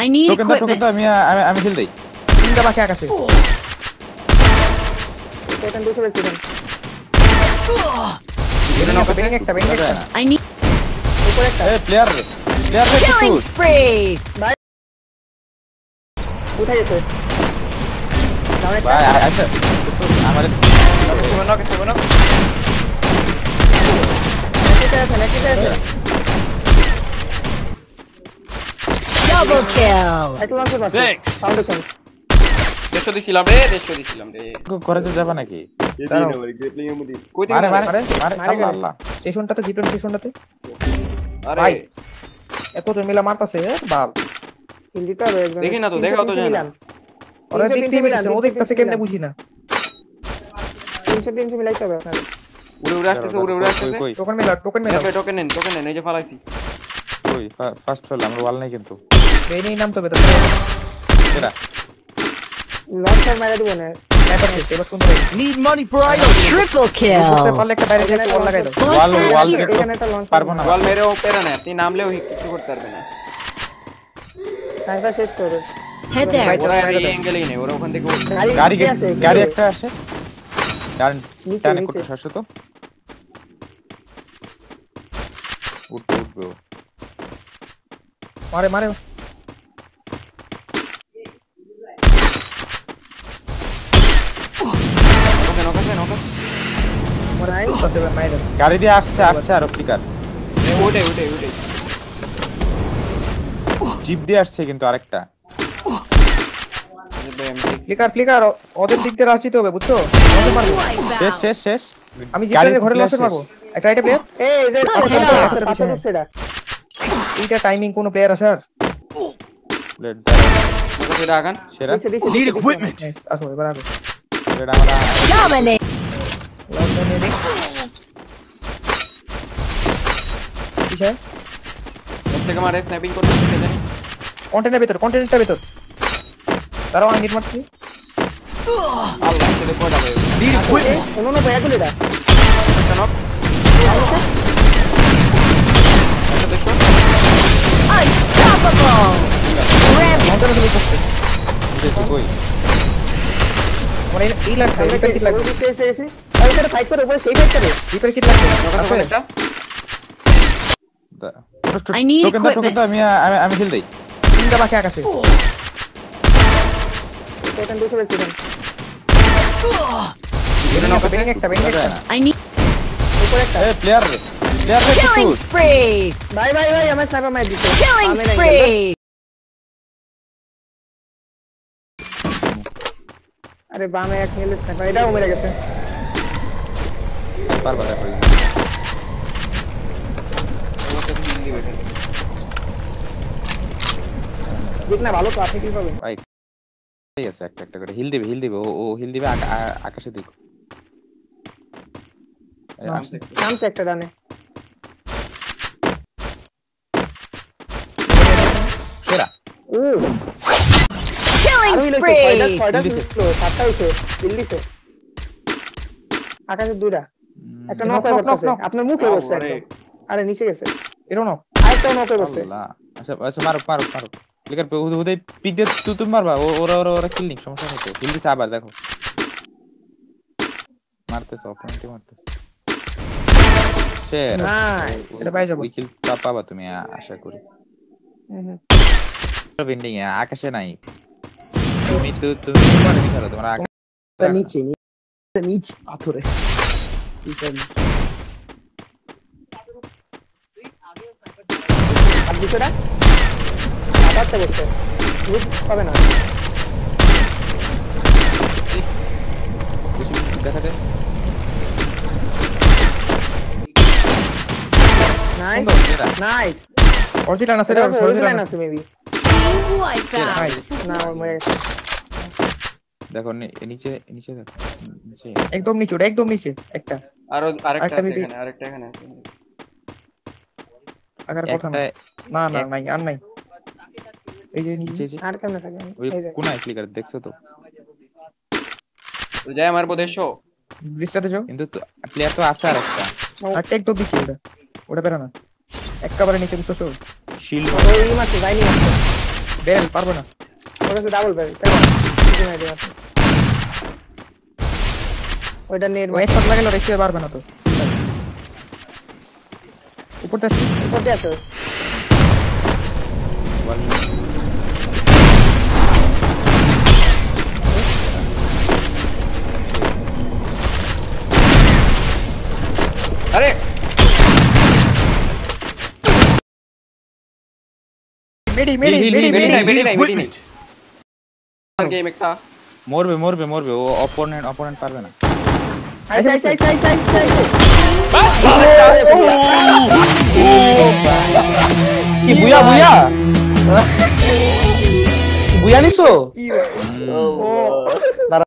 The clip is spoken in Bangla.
I need equipment. আমি হিল দেই। তিনটা বাকি আকাশে। কোথায় দুটো বেঁচে একটা বেঙ্গে একটা। I need উপরে একটা এই প্লেয়ার রে killing spree. উঠে গেছে ডাউন একটা ভাই আচ্ছা আমারে কেমন নাকি Double kill. একটা লঞ্চ পাচ্ছে ফাউন্ডেশন দেশো দিছিলাম রে করেছে যাবে নাকি? মারে আল্লাহ স্টেশনটাতে জিপেন স্টেশনটাতে আরে ভাই এত জন মিলা মারতাছে বাল হিন্দিতে হবে একজন দেখি না তো দেখাও তো যায় না ওরা দেখতে মিলাছে ও দেখতাছে কেমনে বুঝি না 300 মিলাইতে হবে আপনাদের উড়ে আসতেছে কই টোকেন মিলা টোকেন নেন এই যে ফালাইছি কই ফার্স্ট ফেল আমরা ওয়াল নাই কিন্তু এই নেই নাম তবে তো এরা লঞ্চার মারা দিব না এবার কোন ভাই Need money for items. Triple করতে kill. পারলে একটা বাইরে থেকে ওয়াল লাগাই দাও ওয়াল এখানে একটা লঞ্চ পারবো না বল মেরে ও পেরা না আপনি নামলেও কিছু করতে পারবে না সাইবার শেষ করে Head there. ওরা এই অ্যাঙ্গেলেই নেই ওরা ওখান থেকে উঠছে। গাড়ি একটা আসে ডান নিচে, টানে নিচে। করতে শাশ্বত উঠবে মারে ওকে মারাই করতে পারে মাইরে গাড়ি দিয়ে আসছে আর অপটিকার উঠে জিপ দিয়ে আসছে কিন্তু আরেকটা ফ্লিকার ওদের দিক দিয়ে আসতে হবে বুঝছো লঞ্চ মারবো শেষ আমি জিপের ঘরে লঞ্চ মারবো একটা আইটা প্লেয়ার এই এদের Okay. পাথর উঠছে এটা এইটা টাইমিং কোন প্লেয়ার আছে আর ওকে রাখান সেরা দিছে Need equipment. আসো এবার আসো এটা আমরা Dominate. লঞ্চ নিয়ে নে কিসে ওর থেকে মারে স্ন্যাপিং করতে জানি কন্টেনারটা ভিতর তারাও আমি নিট মারছি আল্লাহ ছেলে কোডা ভাই Need equipment. অন্য ব্যাগুলো এটা Unstoppable. Rampage. কই মানে এই লাগবে রিপেয়ার কিট লাগবে এসে আর এটা ফাইট করে উপরে সেই ফাইট করে রিপেয়ার কিট লাগবে আছে একটা I need টোকেন equipment. আমি হিল দেই। তিনটা বাকি আকাশে কোথায় দুটো বেঁচে একটা বেঙ্গে একটা I need উপরে একটা এই প্লেয়ার রে killing spree. ভাই আমার স্নাইপার মার দিছে Killing spree. আরে বামে এক মিলে স্নাইপার এটাও মেরে গেছে পারবা দেখো দেখ না ভালো তো আপনি কি পাবেন ভাই ঠিক আছে একটা করে হিল দিবে ও হিল দিবে আকাশে দিক নামছে একটা ডানে সেরা ও Killing spree. সাতটা হইছে দিল্লিতে আকাশে দুইটা একটা নক করে বসছে আপনার মুখে বসছে একদম আরে নিচে গেছে এরো না আরেকটা নক করে বসছে আল্লাহ আচ্ছা মারো ক্লিকার ওদের পিক দিয়ে তুমি মারবা ওরা কিলিং সমস্যা নেই তো কিল দিতে আবার দেখো মারতেছ অপোনেন্টে মারতেছ সেরা নাই এটা পাই যাবো ওই কিল পাবা তুমি আশা করি বেন্ডিং আকাশে নাই তুমি মানে খেলো তোমার নিচে পাথরে আর দুটোটা আবারটা বসছে পাবে না দেখা যায় নাইস সেরা নাইস অরিজিনাল আছে রে অরিজিনাল অরিজিনাল আছে মেবি Wipe out. না ওর মরে গেছে দেখো নিচে দেখো নিচে একদম নিচে ওটা একদম নিচে একটা আরেকটা আমি দিই। এখানে আছে আগার কথা না না নাই আর নাই এই যে নিচে নিচে আর কেমনে থাকে ওই কোনায় ক্লিকার দেখছো তো যাই মারবো দেশো দৃষ্টাতে যাও কিন্তু প্লেয়ার তো আছে আরেকটা একটা একদম নিচে ওটা বেরা না একবারে নিচে বুঝছো শিল্ড ওই মারছে যাইনি মারছে বেল পারবো না ওর কাছে ডাবল ব্যারেল ওইটা নেট ওই শট লাগালে রেখে পারবে না তো উপরটা করতে আসো আরে মেডি মেডি মেডি মেডি নাই মেডি মেডি নাই গেম একটা মরবে মরবে মরবে ও অপোনেন্ট পারবে না আই কি বুয়া বুয়া বুয়া নিছো ও